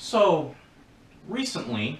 So, recently,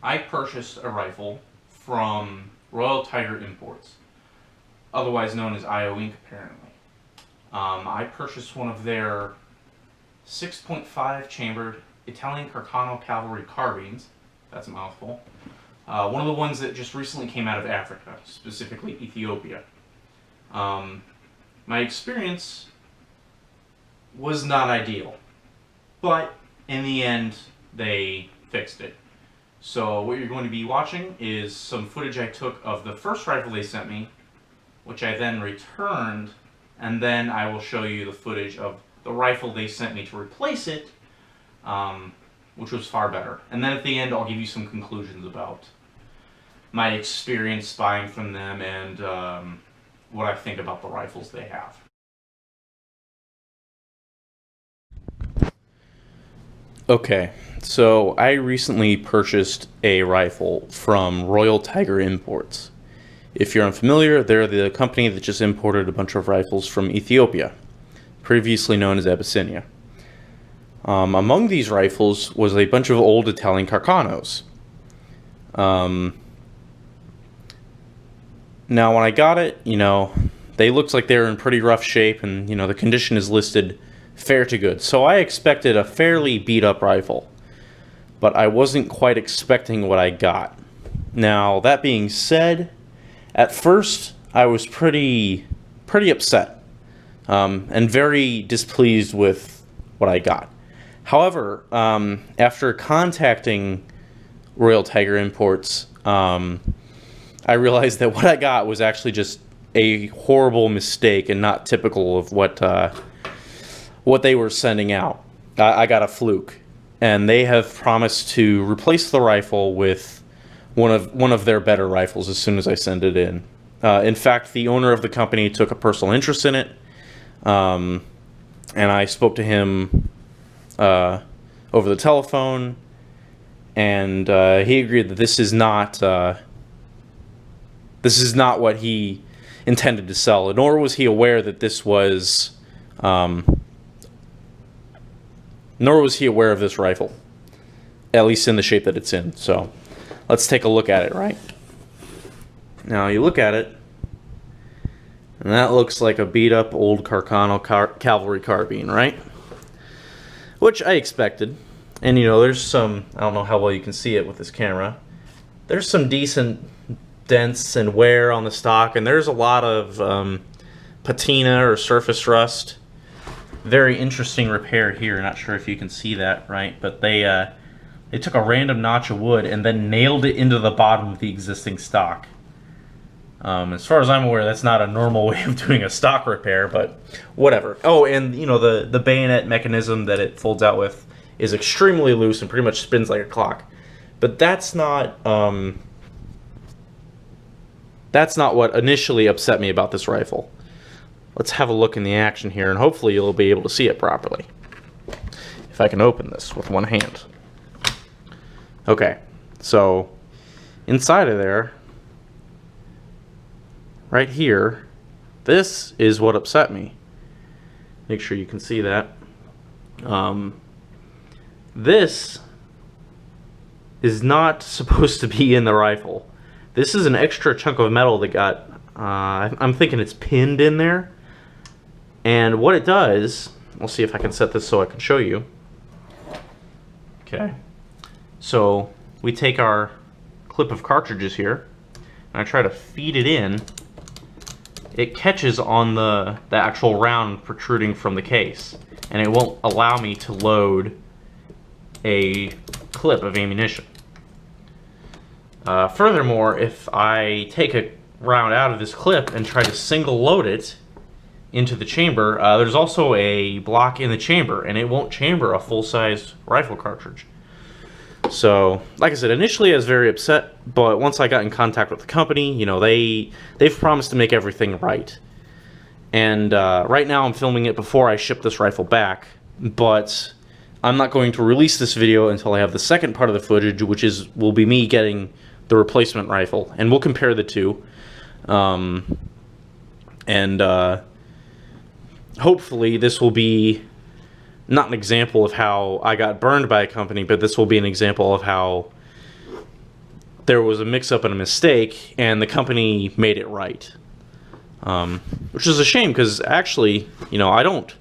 I purchased a rifle from Royal Tiger Imports, otherwise known as IO Inc. apparently. I purchased one of their 6.5 chambered Italian Carcano Cavalry Carbines. That's a mouthful. One of the ones that just recently came out of Africa, specifically Ethiopia. My experience was not ideal, but in the end, they fixed it. So what you're going to be watching is some footage I took of the first rifle they sent me, which I then returned, and then I will show you the footage of the rifle they sent me to replace it, which was far better. And then at the end, I'll give you some conclusions about my experience buying from them and what I think about the rifles they have. Okay, so I recently purchased a rifle from Royal Tiger Imports. If you're unfamiliar, they're the company that just imported a bunch of rifles from Ethiopia, previously known as Abyssinia. Among these rifles was a bunch of old Italian Carcanos. Now when I got it, they looked like they were in pretty rough shape, and the condition is listed fair to good. So I expected a fairly beat up rifle, but I wasn't quite expecting what I got. Now that being said, at first I was pretty upset and very displeased with what I got. However, after contacting Royal Tiger Imports, I realized that what I got was actually just a horrible mistake and not typical of what they were sending out. I got a fluke, and they have promised to replace the rifle with one of their better rifles as soon as I send it in. In fact, the owner of the company took a personal interest in it, and I spoke to him over the telephone, and he agreed that this is not what he intended to sell, nor was he aware that this was nor was he aware of this rifle, at least in the shape that it's in. So let's take a look at it, right? Now you look at it, and that looks like a beat up old Carcano Cavalry Carbine, right? Which I expected. And there's some, I don't know how well you can see it with this camera, there's some decent dents and wear on the stock, and there's a lot of patina or surface rust. Very interesting repair here. Not sure if you can see that, right? But they took a random notch of wood and then nailed it into the bottom of the existing stock. As far as I'm aware, that's not a normal way of doing a stock repair, but whatever. Oh, and the bayonet mechanism that it folds out with is extremely loose and pretty much spins like a clock. But that's not what initially upset me about this rifle. Let's have a look in the action here, and hopefully you'll be able to see it properly. If I can open this with one hand. Okay, so inside of there, right here, this is what upset me. Make sure you can see that. This is not supposed to be in the rifle. This is an extra chunk of metal that got, I'm thinking it's pinned in there. And what it does, we'll see if I can set this so I can show you. Okay. So we take our clip of cartridges here, and I try to feed it in. It catches on the actual round protruding from the case, and it won't allow me to load a clip of ammunition. Furthermore, if I take a round out of this clip and try to single load it into the chamber, there's also a block in the chamber, and it won't chamber a full-size rifle cartridge. So, like I said, initially I was very upset, but once I got in contact with the company, they've promised to make everything right. And right now I'm filming it before I ship this rifle back, but I'm not going to release this video until I have the second part of the footage, which will be me getting the replacement rifle, and we'll compare the two. Hopefully this will be not an example of how I got burned by a company, but this will be an example of how there was a mix-up and a mistake, and the company made it right. Which is a shame, because actually, you know, I don't...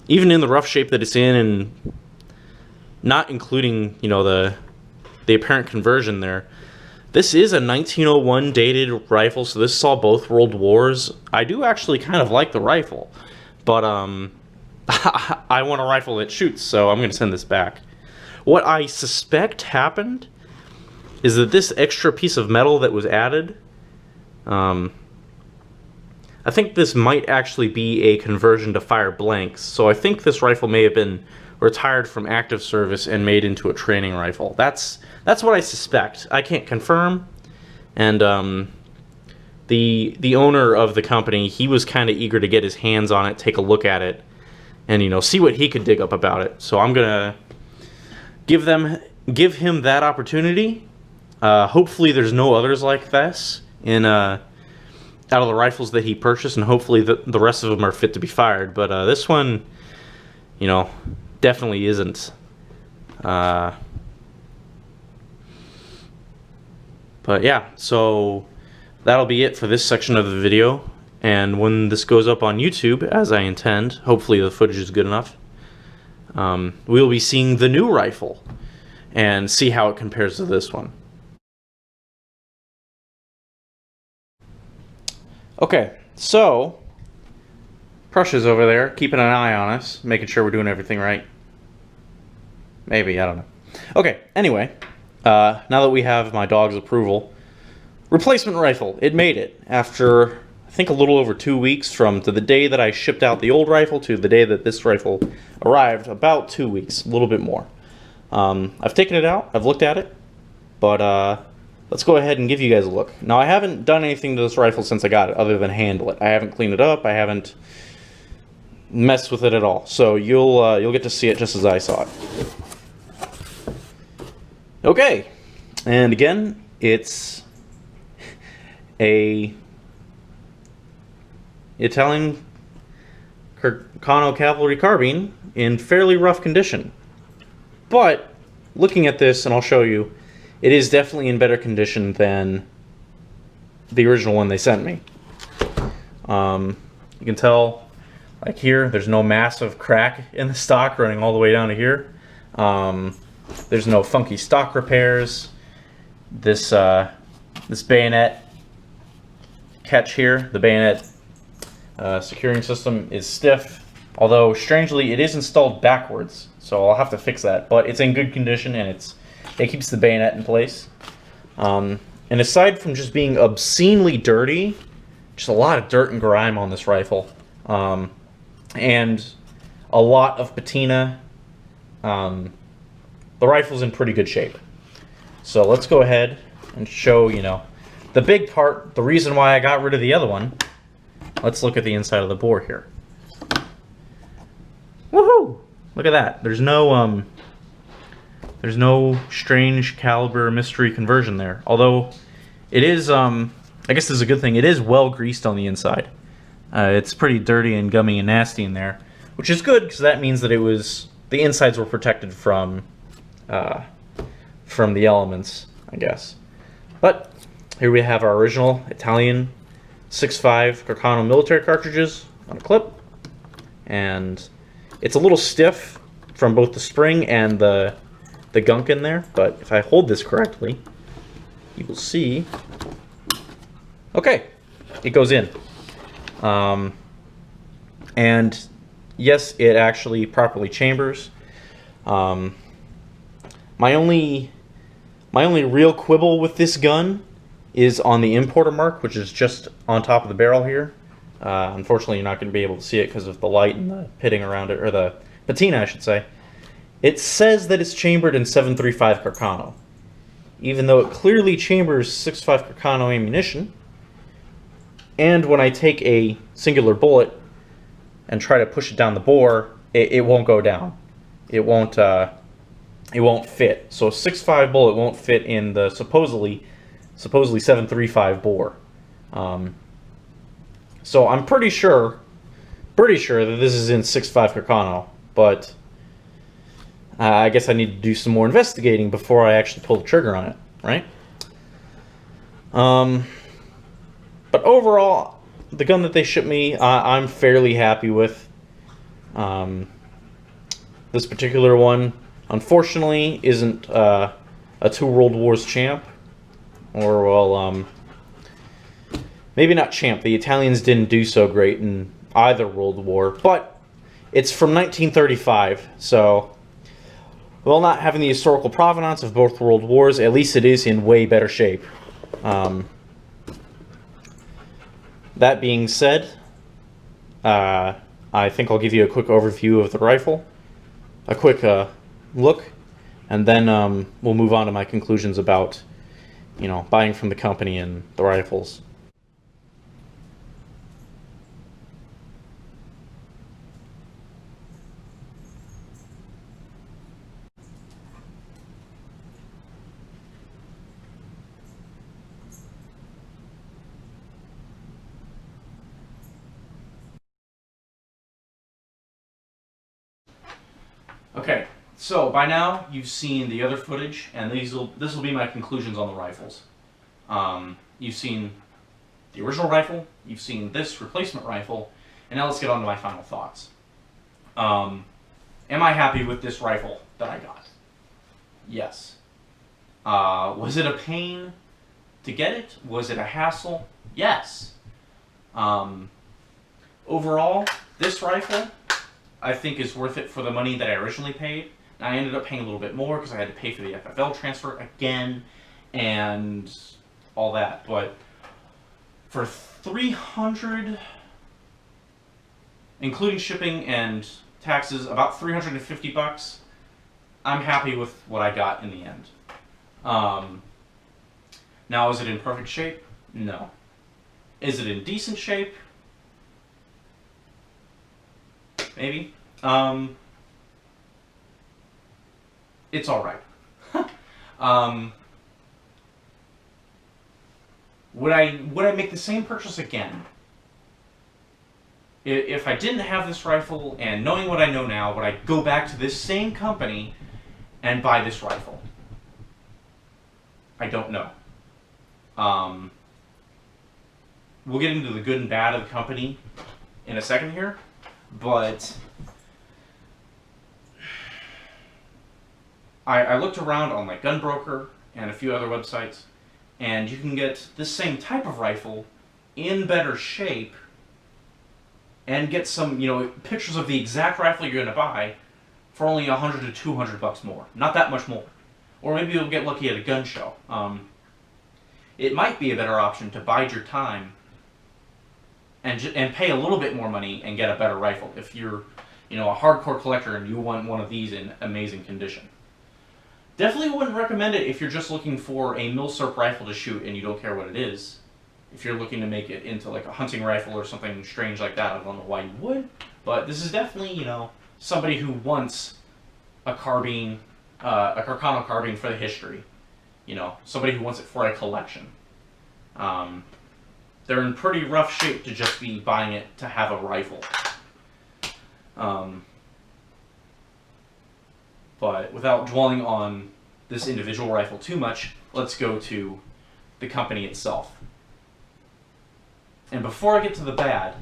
Even in the rough shape that it's in, and not including, you know, the apparent conversion there, this is a 1901 dated rifle, so this saw both world wars. I do actually kind of like the rifle, but I want a rifle that shoots, so I'm going to send this back. What I suspect happened is that this extra piece of metal that was added, I think this might actually be a conversion to fire blanks. So I think this rifle may have been retired from active service and made into a training rifle. That's what I suspect. I can't confirm. And the owner of the company, he was kind of eager to get his hands on it, take a look at it, and, you know, see what he could dig up about it. So I'm gonna give him that opportunity. Hopefully there's no others like this in out of the rifles that he purchased, and hopefully the rest of them are fit to be fired. But this one, you know, definitely isn't. But yeah, so that'll be it for this section of the video. And when this goes up on YouTube, as I intend, hopefully the footage is good enough, we'll be seeing the new rifle and see how it compares to this one. Okay, so Prussia's over there, keeping an eye on us, making sure we're doing everything right. Maybe, I don't know. Okay, anyway, now that we have my dog's approval, replacement rifle, it made it after, I think, a little over 2 weeks to the day that I shipped out the old rifle to the day that this rifle arrived, about 2 weeks, a little bit more. I've taken it out, I've looked at it, but let's go ahead and give you guys a look. Now, I haven't done anything to this rifle since I got it, other than handle it. I haven't cleaned it up, I haven't messed with it at all. So you'll get to see it just as I saw it. Okay, and again, it's a Italian Carcano Cavalry Carbine in fairly rough condition. But looking at this, and I'll show you, it is definitely in better condition than the original one they sent me. You can tell, like here, there's no massive crack in the stock running all the way down to here. There's no funky stock repairs. This bayonet catch here, the bayonet securing system is stiff, although strangely it is installed backwards, so I'll have to fix that. But it's in good condition, and it keeps the bayonet in place. And aside from just being obscenely dirty, just a lot of dirt and grime on this rifle, and a lot of patina, the rifle's in pretty good shape. So let's go ahead and show, you know, the big part, the reason why I got rid of the other one. Let's look at the inside of the bore here. Woohoo! Look at that. There's no strange caliber mystery conversion there. Although it is, I guess this is a good thing, it is well greased on the inside. It's pretty dirty and gummy and nasty in there, which is good because that means that the insides were protected from the elements, I guess. But here we have our original Italian 6.5 Carcano military cartridges on a clip, and it's a little stiff from both the spring and the gunk in there, but if I hold this correctly, you will see, okay, it goes in. And yes, it actually properly chambers. My only real quibble with this gun is on the importer mark, which is just on top of the barrel here. Unfortunately, you're not going to be able to see it because of the light and the pitting around it, or the patina, I should say. It says that it's chambered in 7.35 Carcano, even though it clearly chambers 6.5 Carcano ammunition. And when I take a singular bullet and try to push it down the bore, it won't go down. It won't fit. So a 6.5 bullet won't fit in the supposedly 7.35 bore. So I'm pretty sure pretty sure that this is in 6.5 Carcano, but I guess I need to do some more investigating before I actually pull the trigger on it, right? But overall, the gun that they shipped me, I'm fairly happy with. This particular one, unfortunately, isn't a 2 World Wars champ. Or, well, maybe not champ. The Italians didn't do so great in either World War. But it's from 1935, so while not having the historical provenance of both World Wars, at least it is in way better shape. That being said, I think I'll give you a quick overview of the rifle, a quick look, and then we'll move on to my conclusions about, buying from the company and the rifles. Okay, so by now you've seen the other footage, and this will be my conclusions on the rifles. You've seen the original rifle, you've seen this replacement rifle, and now let's get on to my final thoughts. Am I happy with this rifle that I got? Yes. Was it a pain to get it? Was it a hassle? Yes. Overall, this rifle I think is worth it for the money that I originally paid. Now, I ended up paying a little bit more because I had to pay for the FFL transfer again and all that. But for $300, including shipping and taxes, about $350, I'm happy with what I got in the end. Now, is it in perfect shape? No. Is it in decent shape? Maybe. It's all right. Would I make the same purchase again? If I didn't have this rifle and knowing what I know now, would I go back to this same company and buy this rifle? I don't know. We'll get into the good and bad of the company in a second here. But I looked around on like Gunbroker and a few other websites, and you can get this same type of rifle in better shape and get some, pictures of the exact rifle you're going to buy for only $100 to $200 more. Not that much more. Or maybe you'll get lucky at a gun show. It might be a better option to bide your time and pay a little bit more money and get a better rifle if you're, a hardcore collector and you want one of these in amazing condition. Definitely wouldn't recommend it if you're just looking for a milsurp rifle to shoot and you don't care what it is. If you're looking to make it into like a hunting rifle or something strange like that, I don't know why you would. But this is definitely, somebody who wants a carbine, a Carcano carbine for the history. Somebody who wants it for a collection. They're in pretty rough shape to just be buying it to have a rifle. But without dwelling on this individual rifle too much, let's go to the company itself. And before I get to the bad,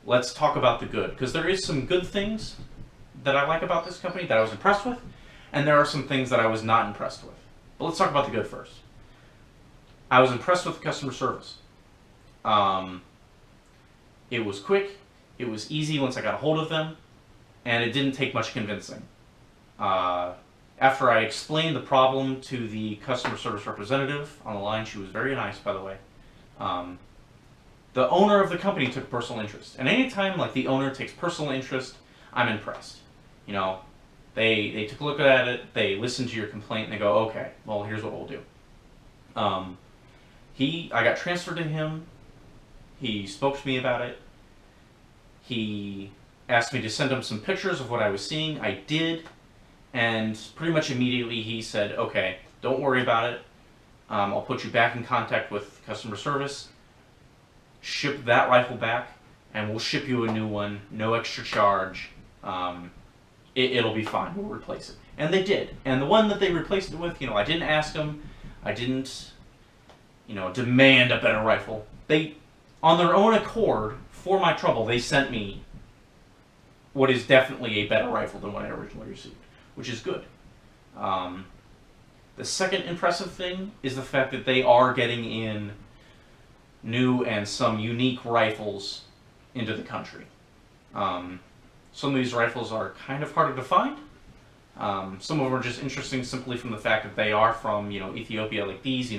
let's talk about the good. Because there is some good things that I like about this company that I was impressed with, and there are some things that I was not impressed with. But let's talk about the good first. I was impressed with the customer service. It was quick, it was easy once I got a hold of them, and it didn't take much convincing. After I explained the problem to the customer service representative on the line, she was very nice, by the way. The owner of the company took personal interest. And anytime like the owner takes personal interest, I'm impressed. They took a look at it, they listened to your complaint, and they go, okay, well, here's what we'll do. I got transferred to him. He spoke to me about it. He asked me to send him some pictures of what I was seeing. I did. And pretty much immediately he said, okay, don't worry about it. I'll put you back in contact with customer service. Ship that rifle back. and we'll ship you a new one, no extra charge. It'll be fine. We'll replace it. And they did. And the one that they replaced it with, I didn't ask them. I didn't, demand a better rifle. They, on their own accord, for my trouble, they sent me what is definitely a better rifle than what I originally received, which is good. The second impressive thing is the fact that they are getting in new and some unique rifles into the country. Some of these rifles are kind of harder to find. Some of them are just interesting simply from the fact that they are from, Ethiopia, like these,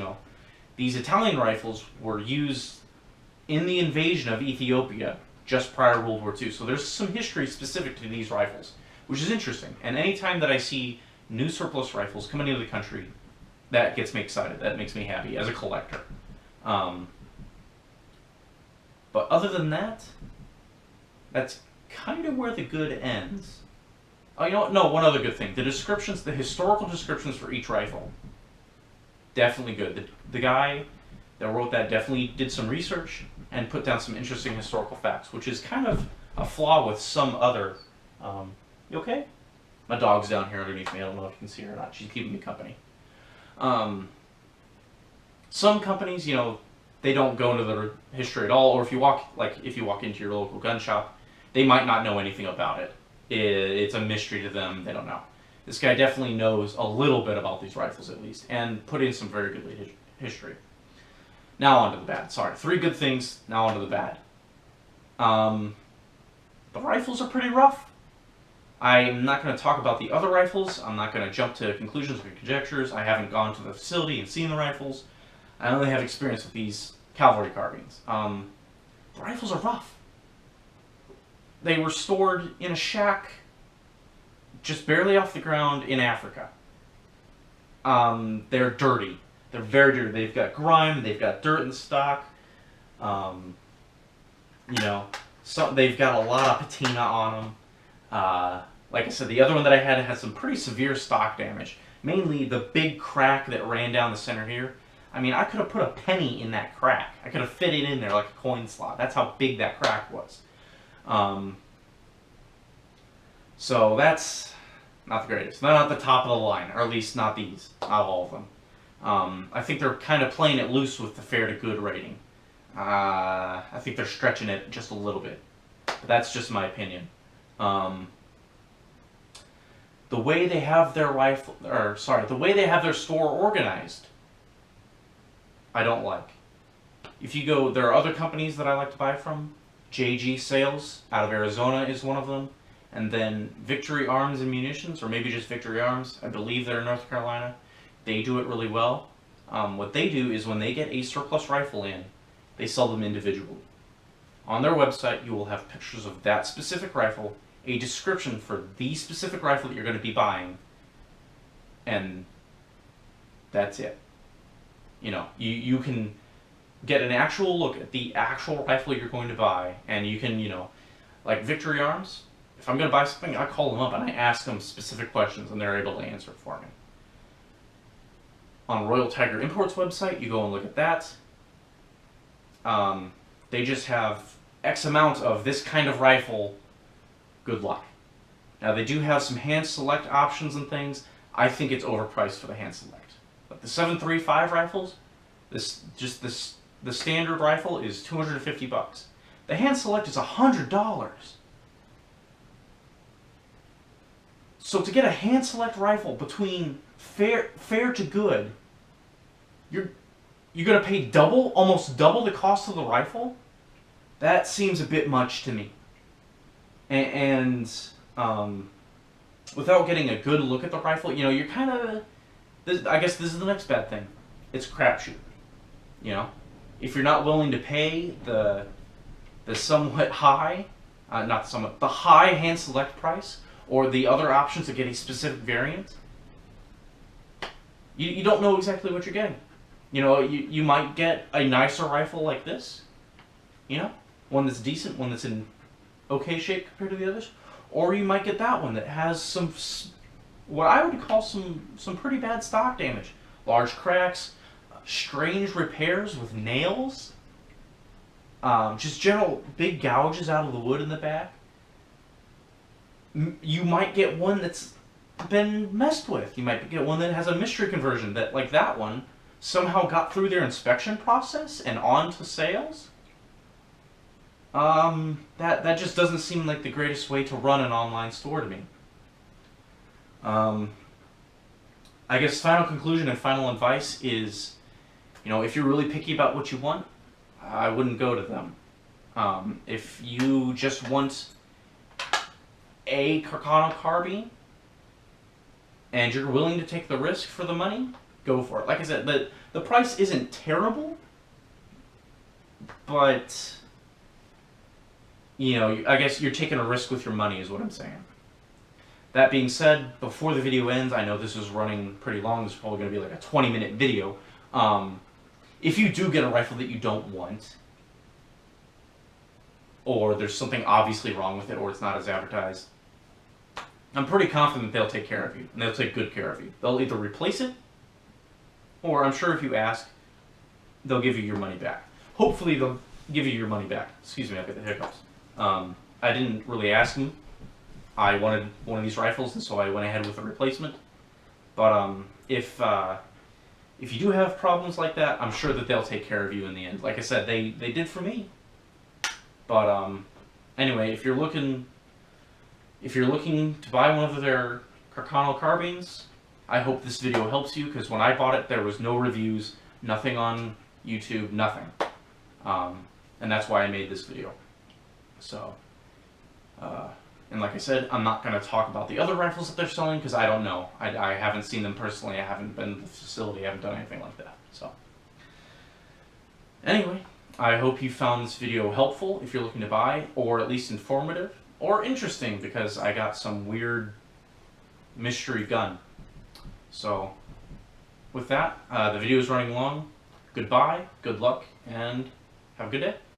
these Italian rifles were used in the invasion of Ethiopia just prior to World War II. So there's some history specific to these rifles, which is interesting. And anytime that I see new surplus rifles coming into the country, that gets me excited. That makes me happy as a collector. But other than that, that's kind of where the good ends. Oh, you know what? No, one other good thing. The descriptions, the historical descriptions for each rifle, definitely good. The guy that wrote that definitely did some research and put down some interesting historical facts, which is kind of a flaw with some other... you okay? My dog's down here underneath me. I don't know if you can see her or not. She's keeping me company. Some companies, they don't go into the history at all, or if you walk into your local gun shop, they might not know anything about it. It's a mystery to them. They don't know. This guy definitely knows a little bit about these rifles, at least, and put in some very good history. Now on to the bad. Sorry, 3 good things, now on to the bad. The rifles are pretty rough. I'm not going to talk about the other rifles. I'm not going to jump to conclusions or conjectures. I haven't gone to the facility and seen the rifles. I only have experience with these cavalry carbines. The rifles are rough. They were stored in a shack just barely off the ground in Africa. They're dirty. They're very dirty. They've got grime. They've got dirt in the stock. So they've got a lot of patina on them. Like I said, the other one that I had some pretty severe stock damage. Mainly the big crack that ran down the center here. I mean, I could have put a penny in that crack. I could have fit it in there like a coin slot. That's how big that crack was. So that's not the greatest. They're not the top of the line, or at least not these. Not all of them. I think they're kind of playing it loose with the fair to good rating. I think they're stretching it just a little bit. But that's just my opinion. The way they have their the way they have their store organized, I don't like. If you go, there are other companies that I like to buy from. JG Sales out of Arizona is one of them. And then Victory Arms and Munitions, or maybe just Victory Arms. I believe they're in North Carolina. They do it really well. What they do is when they get a surplus rifle in, they sell them individually. On their website, you will have pictures of that specific rifle, a description for the specific rifle that you're going to be buying, and that's it. You can get an actual look at the actual rifle you're going to buy, and you can, like Victory Arms, if I'm going to buy something, I call them up and I ask them specific questions, and they're able to answer it for me. On Royal Tiger Imports website, you go and look at that. They just have X amount of this kind of rifle. Good luck. Now they do have some hand select options and things. I think it's overpriced for the hand select. But the 7.35 rifles, the standard rifle is $250. The hand select is $100. So to get a hand select rifle between fair to good, you're going to pay almost double the cost of the rifle? That seems a bit much to me. And without getting a good look at the rifle, you're kind of... I guess this is the next bad thing. It's a crapshoot. If you're not willing to pay the somewhat high, the high hand select price, or the other options to get a specific variant, you don't know exactly what you're getting. You might get a nicer rifle like this, one that's decent, one that's in okay shape compared to the others, or you might get that one that has some, what I would call some pretty bad stock damage. Large cracks, strange repairs with nails. just general big gouges out of the wood in the back. You might get one that's been messed with. You might get one that has a mystery conversion that, like that one, somehow got through their inspection process and on to sales. That just doesn't seem like the greatest way to run an online store to me. I guess final conclusion and final advice is, if you're really picky about what you want, I wouldn't go to them. If you just want a Carcano carbine and you're willing to take the risk for the money, go for it. Like I said, the price isn't terrible, but I guess you're taking a risk with your money is what I'm saying. That being said, before the video ends, I know this is running pretty long. This is probably going to be like a 20-minute video. If you do get a rifle that you don't want, or there's something obviously wrong with it, or it's not as advertised, I'm pretty confident they'll take care of you, and they'll take good care of you. They'll either replace it, or I'm sure if you ask, they'll give you your money back. Hopefully they'll give you your money back. Excuse me, I've got the hiccups. I didn't really ask them. I wanted one of these rifles, and so I went ahead with a replacement. But if you do have problems like that, I'm sure that they'll take care of you in the end. Like I said, they did for me. But anyway, if you're looking to buy one of their Carcano carbines, I hope this video helps you, because when I bought it, there was no reviews, nothing on YouTube, nothing. And that's why I made this video. So, and like I said, I'm not going to talk about the other rifles that they're selling, because I don't know. I haven't seen them personally, I haven't been to the facility, I haven't done anything like that. So, anyway, I hope you found this video helpful if you're looking to buy, or at least informative, or interesting, because I got some weird mystery gun. So, with that, the video is running long. Goodbye, good luck, and have a good day.